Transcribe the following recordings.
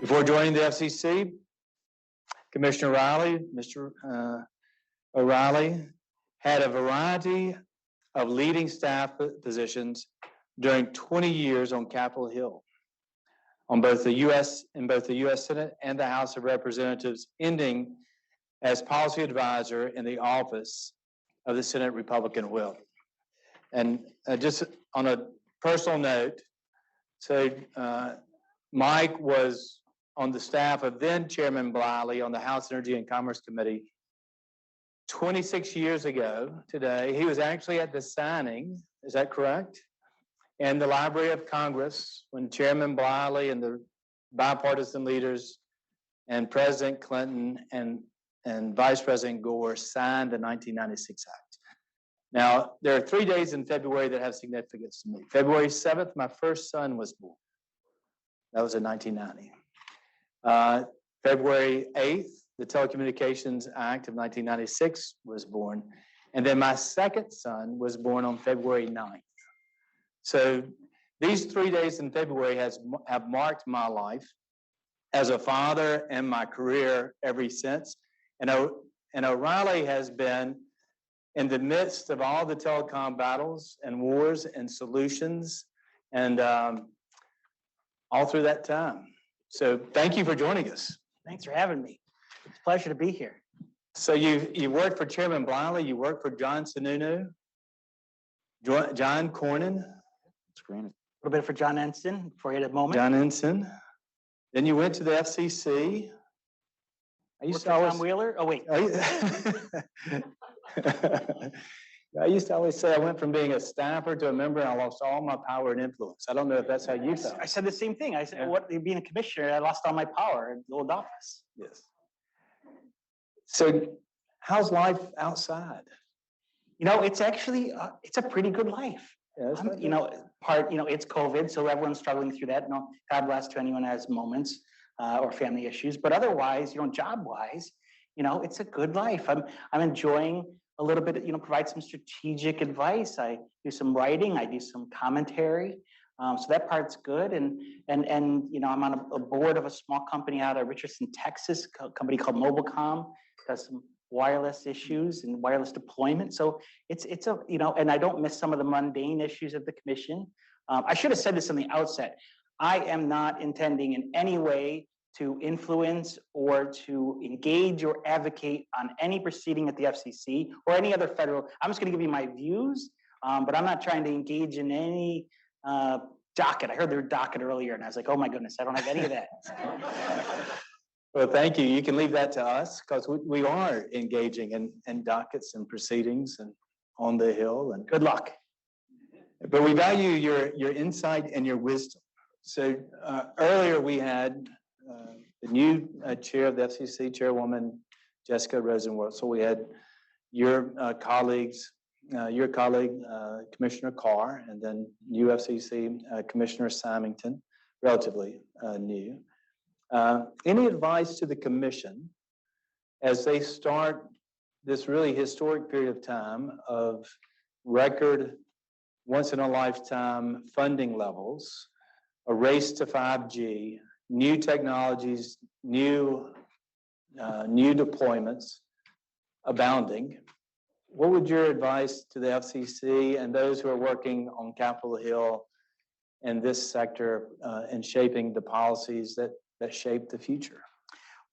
Before joining the FCC, Commissioner Mr. O'Rielly had a variety of leading staff positions during 20 years on Capitol Hill, in both the U.S. Senate and the House of Representatives, ending as policy advisor in the office of the Senate Republican Whip. And just on a personal note, so Mike was on the staff of then Chairman Bliley on the House Energy and Commerce Committee 26 years ago today. He was actually at the signing, is that correct? In the Library of Congress when Chairman Bliley and the bipartisan leaders and President Clinton and Vice President Gore signed the 1996 Act. Now, there are 3 days in February that have significance to me. February 7th, my first son was born. That was in 1990. February 8th, the Telecommunications Act of 1996 was born. And then my second son was born on February 9th. So these 3 days in February have marked my life as a father and my career ever since. And O'Rielly has been in the midst of all the telecom battles and wars and solutions and all through that time. So thank you for joining us. Thanks for having me. It's a pleasure to be here. So you worked for Chairman Bliley, you worked for John Sununu, John Cornyn. That's granted. A little bit for John Ensign before he had a moment. John Ensign. Then you went to the FCC. I used to always, Tom Wheeler? Oh, wait. I used to always say I went from being a staffer to a member and I lost all my power and influence. I don't know if that's how you felt. I said the same thing. I said, being a commissioner, I lost all my power in the old office. Yes. So how's life outside? You know, it's actually, it's a pretty good life. Yeah, it's COVID, so everyone's struggling through that. God bless to anyone who has moments or family issues, but otherwise, job-wise, it's a good life. I'm enjoying a little bit, provide some strategic advice. I do some writing, I do some commentary. So that part's good. And I'm on a board of a small company out of Richardson, Texas, a company called Mobilecom, does some wireless issues and wireless deployment. So it's and I don't miss some of the mundane issues of the commission. I should have said this in the outset. I am not intending in any way to influence or to engage or advocate on any proceeding at the FCC or any other federal. I'm just going to give you my views, but I'm not trying to engage in any docket. I heard their docket earlier, and I was like, oh my goodness, I don't have any of that. Well, thank you. You can leave that to us because we are engaging in dockets and proceedings and on the Hill. And good luck. But we value your insight and your wisdom. So earlier we had the new chair of the FCC, Chairwoman Jessica Rosenworth. So we had your colleague, Commissioner Carr, and then new FCC Commissioner Symington, relatively new. Any advice to the commission as they start this really historic period of time of record, once-in-a-lifetime funding levels, a race to 5G, new technologies, new deployments abounding? What would your advice to the FCC and those who are working on Capitol Hill and this sector in shaping the policies that shape the future?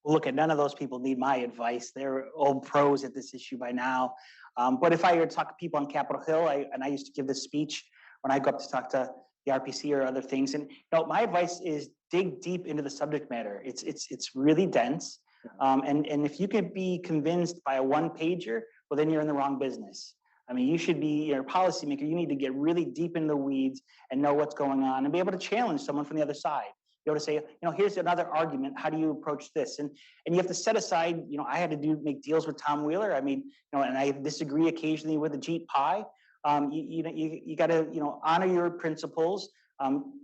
Well, look, none of those people need my advice. They're old pros at this issue by now. But if I were to talk to people on Capitol Hill, I used to give this speech when I go up to talk to the RPC or other things. And my advice is dig deep into the subject matter. It's really dense. And if you could be convinced by a one-pager, well, then you're in the wrong business. I mean, you should be, you're a policymaker. You need to get really deep in the weeds and know what's going on and be able to challenge someone from the other side. Be able to say, here's another argument. How do you approach this? And you have to set aside, I had to make deals with Tom Wheeler. I mean, and I disagree occasionally with Ajit Pai. You got to, honor your principles,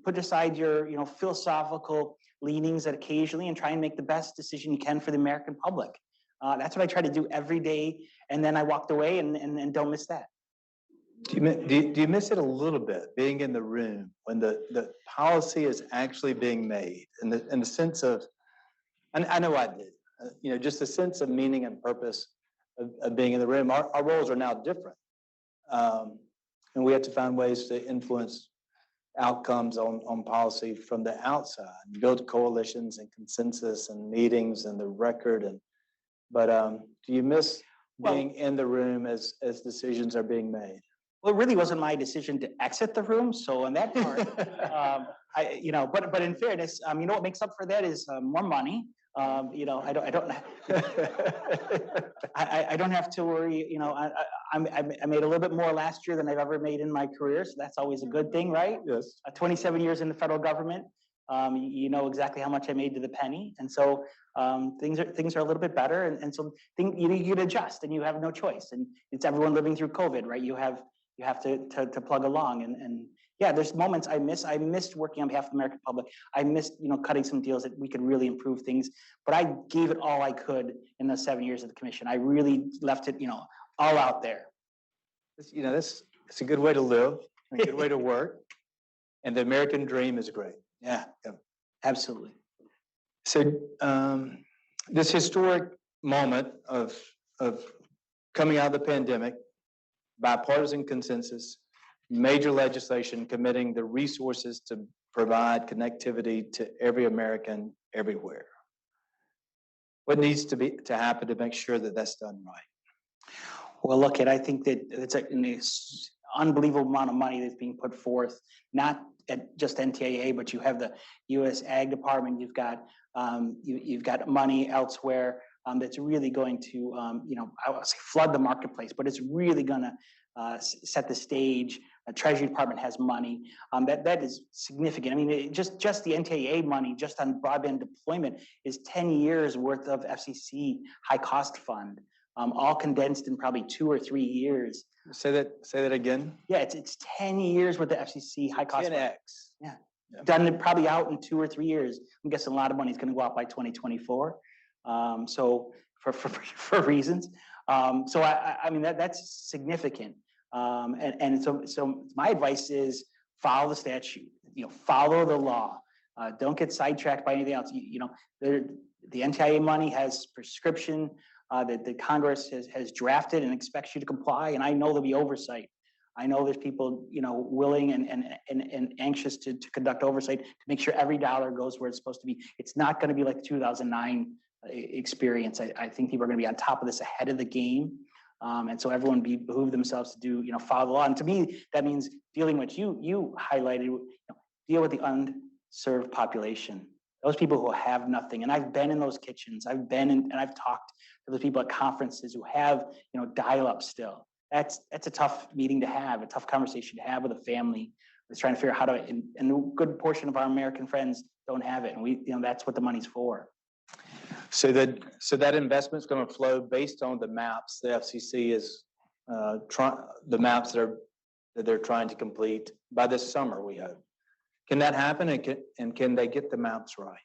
put aside your, philosophical leanings occasionally and try and make the best decision you can for the American public. That's what I try to do every day. And then I walked away and don't miss that. Do you miss it a little bit, being in the room when the policy is actually being made, in the sense of I know I did. Just a sense of meaning and purpose of being in the room. Our roles are now different. And we have to find ways to influence outcomes on policy from the outside, build coalitions and consensus and meetings and the record. But do you miss being in the room as decisions are being made? Well, it really wasn't my decision to exit the room. So on that part, but in fairness, what makes up for that is more money. I don't have to worry. I made a little bit more last year than I've ever made in my career, so that's always a good thing, right? Yes. 27 years in the federal government, you know exactly how much I made to the penny, and so things are a little bit better, and so you adjust, and you have no choice, and it's everyone living through COVID, right? You have to plug along, and yeah, there's moments I miss. I missed working on behalf of the American public. I missed, cutting some deals that we could really improve things. But I gave it all I could in the 7 years of the commission. I really left it, all out there. It's a good way to live, a good way to work, and the American dream is great. Yeah, absolutely. So this historic moment of coming out of the pandemic, bipartisan consensus, major legislation committing the resources to provide connectivity to every American everywhere. What needs to happen to make sure that that's done right? Well, look, I think that it's an unbelievable amount of money that's being put forth, not at just NTIA, but you have the U.S. Ag Department. You've got money elsewhere that's really going to, I would say flood the marketplace, but it's really going to set the stage. The Treasury Department has money. That is significant. I mean, just the NTIA money, just on broadband deployment, is 10 years worth of FCC high cost fund, all condensed in probably 2 or 3 years. Say that again. Yeah, it's 10 years with the FCC high cost 10X. fund. Yeah. Done it probably out in 2 or 3 years. I'm guessing a lot of money is going to go out by 2024. So for reasons. So I mean that's significant. And so my advice is follow the statute, follow the law. Don't get sidetracked by anything else. The NTIA money has prescription that the Congress has drafted and expects you to comply. And I know there'll be oversight. I know there's people, willing and anxious to conduct oversight to make sure every dollar goes where it's supposed to be. It's not going to be like the 2009 experience. I think people are going to be on top of this ahead of the game. And so everyone behoove themselves to do, follow the law. And to me, that means dealing with you highlighted, deal with the unserved population, those people who have nothing. And I've been in those kitchens. I've been in, and I've talked to those people at conferences who have, dial-up still. That's a tough meeting to have, a tough conversation to have with a family that's trying to figure out how to, and a good portion of our American friends don't have it. And that's what the money's for. So that investment is going to flow based on the maps the FCC is the maps that they're trying to complete by this summer, we hope. Can that happen, and can they get the maps right?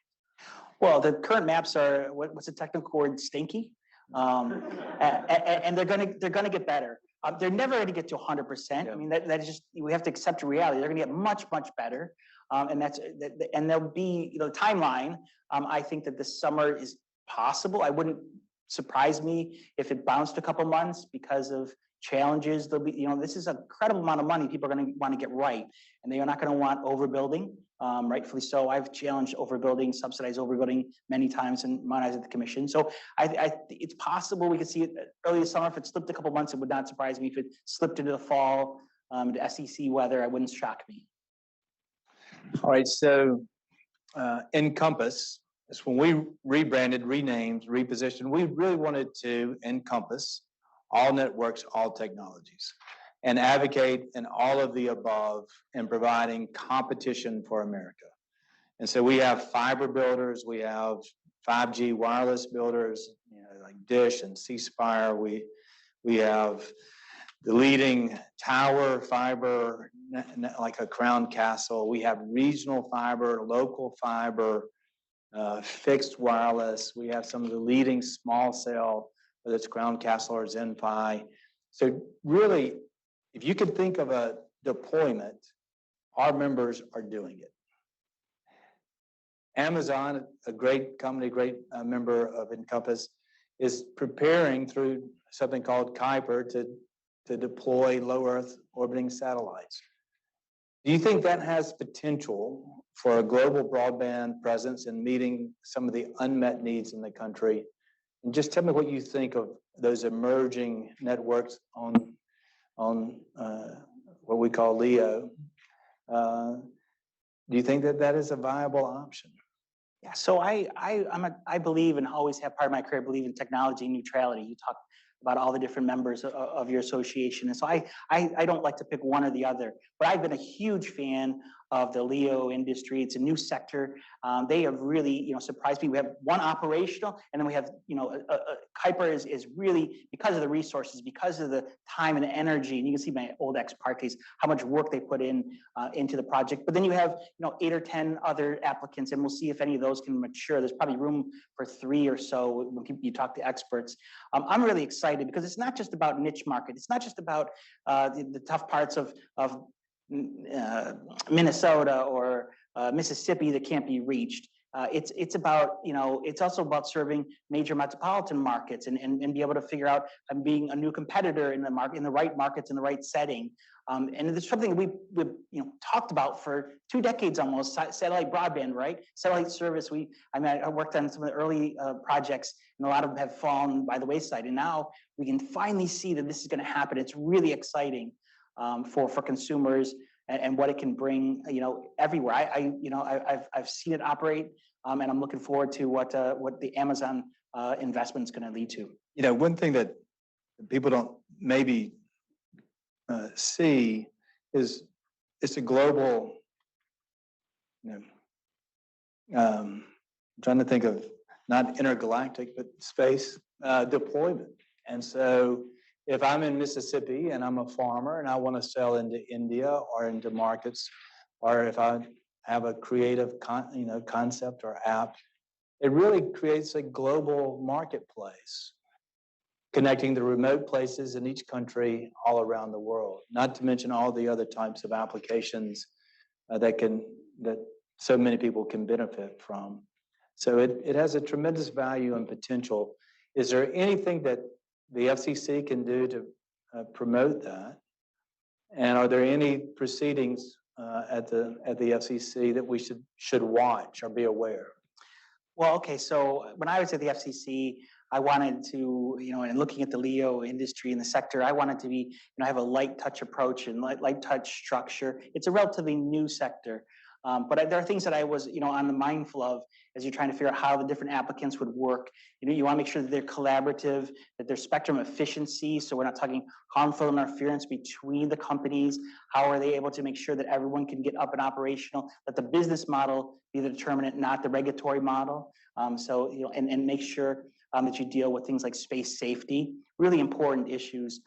Well, the current maps are what's the technical word? Stinky, and they're gonna get better. They're never going to get to 100%. Yeah. I mean, that is just, we have to accept reality. They're going to get much better, and there'll be the timeline. I think that this summer is possible. I wouldn't surprise me if it bounced a couple months because of challenges. There'll be, this is an incredible amount of money people are going to want to get right, and they are not going to want overbuilding. Rightfully so. I've challenged overbuilding, subsidized overbuilding many times in my eyes at the commission. So it's possible we could see it early this summer. If it slipped a couple months, it would not surprise me. If it slipped into the fall, to SEC weather, it wouldn't shock me. All right. So INCOMPAS is when we rebranded, renamed, repositioned. We really wanted to encompass all networks, all technologies, and advocate in all of the above in providing competition for America. And so we have fiber builders, we have 5G wireless builders, like Dish and C Spire. We have the leading tower fiber, like a Crown Castle. We have regional fiber, local fiber, fixed wireless. We have some of the leading small cell, whether it's Crown Castle or Zenfi. So really, if you could think of a deployment, our members are doing it. Amazon, a great company, great member of INCOMPAS, is preparing through something called Kuiper to deploy low Earth orbiting satellites. Do you think that has potential for a global broadband presence in meeting some of the unmet needs in the country? And just tell me what you think of those emerging networks on what we call LEO. Do you think that that is a viable option? Yeah, so I believe and always have part of my career believe in technology neutrality. You talk about all the different members of your association, and so I don't like to pick one or the other. But I've been a huge fan of the LEO industry. It's a new sector. They have really surprised me. We have one operational, and then we have Kuiper is really, because of the resources, because of the time and energy, and you can see my old ex partes how much work they put into the project. But then you have 8 or 10 other applicants, and we'll see if any of those can mature. There's probably room for 3 or so when you talk to experts. I'm really excited because it's not just about niche market. It's not just about the tough parts of Minnesota or Mississippi that can't be reached. It's about it's also about serving major metropolitan markets and be able to figure out being a new competitor in the market, in the right markets, in the right setting. And it's something we've talked about for 2 decades almost. Satellite broadband, right? Satellite service. I worked on some of the early projects, and a lot of them have fallen by the wayside. And now we can finally see that this is going to happen. It's really exciting for consumers and what it can bring everywhere. I've seen it operate, and I'm looking forward to what the Amazon investment is going to lead to. One thing that people don't maybe see is it's a global. Trying to think of not intergalactic but space deployment, and so. If I'm in Mississippi and I'm a farmer and I want to sell into India or into markets, or if I have a creative concept or app, it really creates a global marketplace, connecting the remote places in each country all around the world. Not to mention all the other types of applications that so many people can benefit from. So it has a tremendous value and potential. Is there anything that the FCC can do to promote that? And are there any proceedings at the FCC that we should watch or be aware? Well, okay, so when I was at the FCC, I wanted to, and looking at the LEO industry and the sector, I wanted to be, have a light touch approach and light touch structure. It's a relatively new sector. But there are things that I was, on the mindful of as you're trying to figure out how the different applicants would work. You want to make sure that they're collaborative, that there's spectrum efficiency, so we're not talking harmful interference between the companies. How are they able to make sure that everyone can get up and operational? Let the business model be the determinant, not the regulatory model. And make sure that you deal with things like space safety, really important issues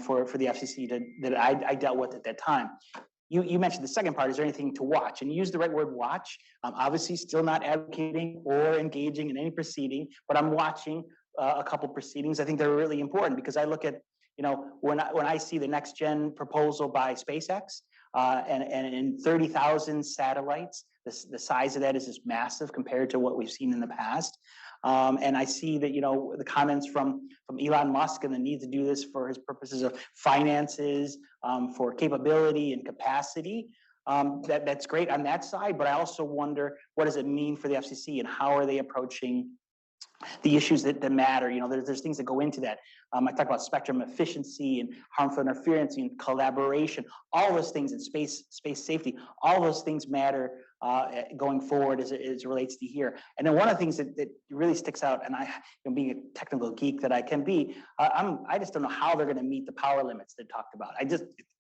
for the FCC that I dealt with at that time. You mentioned the second part. Is there anything to watch? And use the right word, watch. Obviously, still not advocating or engaging in any proceeding, but I'm watching a couple proceedings. I think they're really important because I look at, when I see the next gen proposal by SpaceX and in 30,000 satellites, the size of that is just massive compared to what we've seen in the past. And I see that, the comments from Elon Musk and the need to do this for his purposes of finances, for capability and capacity. That's great on that side, but I also wonder, what does it mean for the FCC and how are they approaching the issues that matter? There's things that go into that. I talk about spectrum efficiency and harmful interference and collaboration, all those things in space safety, all those things matter going forward as it relates to here. And then one of the things that really sticks out, and I, being a technical geek that I can be, I just don't know how they're going to meet the power limits they talked about.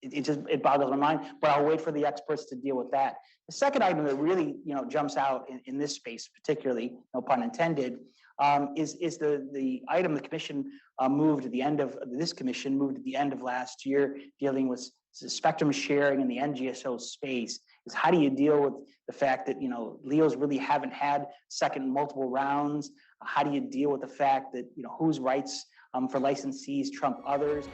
It boggles my mind, but I'll wait for the experts to deal with that. The second item that really jumps out in this space, particularly, no pun intended, is the item the commission moved at the end of this commission moved at the end of last year, dealing with spectrum sharing in the NGSO space. Is how do you deal with the fact that LEOs really haven't had second multiple rounds? How do you deal with the fact that whose rights for licensees trump others?